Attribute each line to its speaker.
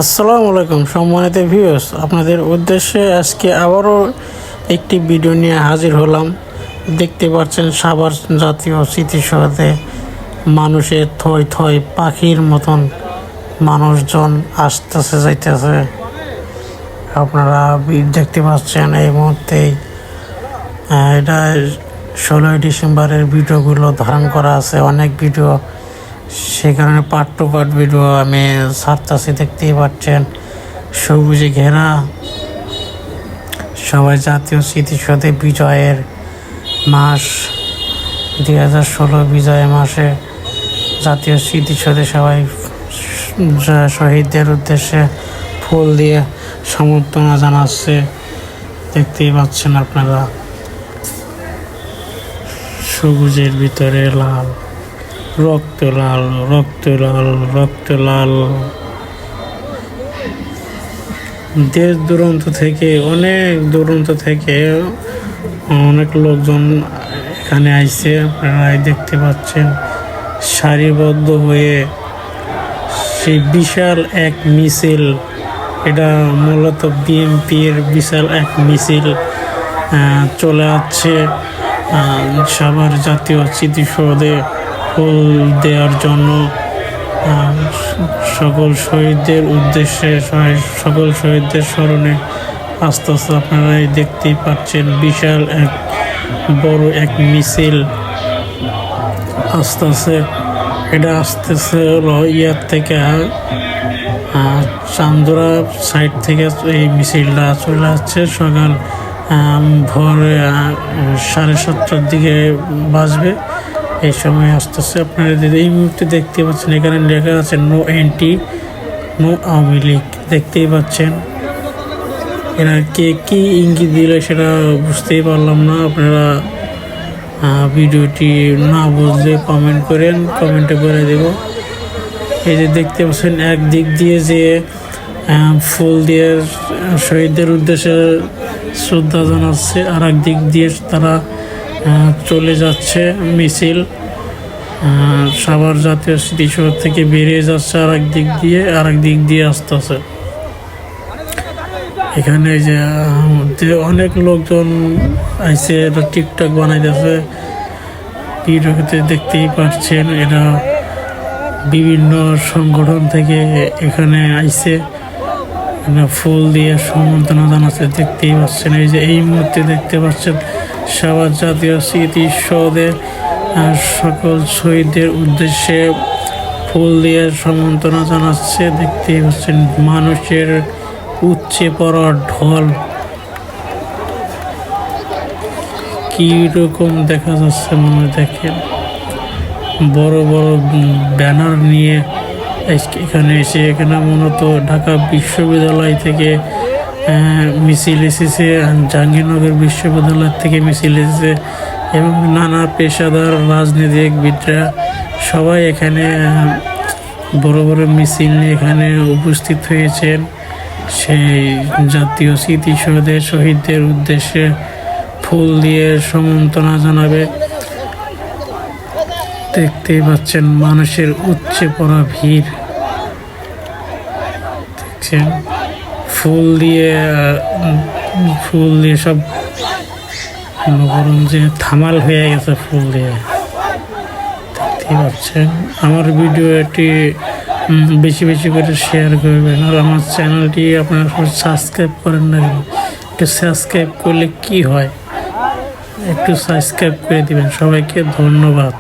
Speaker 1: আসসালামু আলাইকুম সম্মানিত ভিউয়ার্স, আপনাদের উদ্দেশ্যে আজকে আবারও একটি ভিডিও নিয়ে হাজির হলাম। দেখতে পাচ্ছেন সাভার জাতীয় স্মৃতিসৌধে মানুষের থই থই পাখির মতন মানুষজন আসতেছে যাইতেছে। আপনারা দেখতে পাচ্ছেন এই মুহূর্তেই এটা 16ই ডিসেম্বরের ভিডিওগুলো ধারণ করা আছে, অনেক ভিডিও, সে কারণে পার্ট টু পার্ট ভিডিও আমি ছাড়তেছি। দেখতেই পাচ্ছেন সবুজে ঘেরা সবাই জাতীয় স্মৃতিসৌধে বিজয়ের মাস 2016 বিজয় মাসে জাতীয় স্মৃতিসৌধে সবাই শহীদদের উদ্দেশ্যে ফুল দিয়ে সমর্থনা জানাচ্ছে। দেখতেই পাচ্ছেন আপনারা, সবুজের ভিতরে লাল, রক্ত লাল, রক্ত লাল, রক্ত লাল। দেশ দূরান্ত থেকে, অনেক দূরান্ত থেকে অনেক লোকজন এখানে আইছে। আপনারা দেখতে পাচ্ছেন সারিবদ্ধ হয়ে সেই বিশাল এক মিছিল, এটা মূলত বিএনপির বিশাল এক মিছিল চলে আসছে সাভার জাতীয় স্মৃতিসৌধে ফুল দেওয়ার জন্য। সকল শহীদদের উদ্দেশ্যে, সকল শহীদদের স্মরণে আস্তে আস্তে আপনারা দেখতেই পাচ্ছেন বিশাল এক বড় এক মিছিল আসতেছে। এটা আসতেছে হলো ইয়ার থেকে, চান্দুরা সাইড থেকে এই মিছিলটা চলে আসছে। সকাল ভোরে 7:30টার দিকে বাজবে, এই সময় আসতেছে। আপনারা এই মুহূর্তে দেখতে পাচ্ছেন এখানে লেখা আছে no entry, no Awami League. দেখতেই পাচ্ছেন এরা কে কি ইঙ্গিত দিলে সেটা বুঝতেই পারলাম না। আপনারা ভিডিওটি না বুঝলে কমেন্ট করেন, কমেন্টে করে দেব। এই যে দেখতে পাচ্ছেন একদিক দিয়ে যে ফুল দিয়ে শহীদদের উদ্দেশ্যে শ্রদ্ধা জানাচ্ছে, আর এক দিক দিয়ে তারা চলে যাচ্ছে মিছিল সাভার জাতীয় স্মৃতিসৌধ থেকে বেরিয়ে যাচ্ছে আর এক দিক দিয়ে আসতেছে। এখানে যে অনেক লোকজন আইছে, এটা টিকটক বানাইতেছে। ভিডিওতে দেখতেই পাচ্ছেন এরা বিভিন্ন সংগঠন থেকে এখানে আইছে, ফুল দিয়ে সম্বর্ধনা জানাচ্ছে। দেখতেই পাচ্ছেন এই যে এই মুহূর্তে দেখতে পাচ্ছেন সাভার জাতীয় স্মৃতিসৌধে সকল শহীদদের উদ্দেশ্যে ফুল দিয়ে সম্বর্ধনা জানাচ্ছে। দেখতেই পাচ্ছেন মানুষের উপচে পড়া ঢল কি রকম দেখা যাচ্ছে। মনে দেখেন বড় বড় ব্যানার নিয়ে এখানে এসে, এখানে মূলত ঢাকা বিশ্ববিদ্যালয় থেকে মিছিল এসেছে, জাহাঙ্গীরনগর বিশ্ববিদ্যালয় থেকে মিছিল এসেছে, এবং নানা পেশাদার রাজনীতিবিদরা সবাই এখানে বড় বড় মিছিল নিয়ে এখানে উপস্থিত হয়েছেন সেই জাতীয় স্মৃতিসৌধে শহীদদের উদ্দেশ্যে ফুল দিয়ে সম্বর্ধনা জানাবে। দেখতেই পাচ্ছেন মানুষের উপচে পড়া ভিড়, দেখছেন ফুল দিয়ে সব যে থামাল হয়ে গেছে ফুল দিয়ে। দেখতেই পাচ্ছেন আমার ভিডিওটি বেশি বেশি করে শেয়ার করবেন, আর আমার চ্যানেলটি আপনারা সাবস্ক্রাইব করেন না। একটু সাবস্ক্রাইব করলে কি হয়, একটু সাবস্ক্রাইব করে দিবেন। সবাইকে ধন্যবাদ।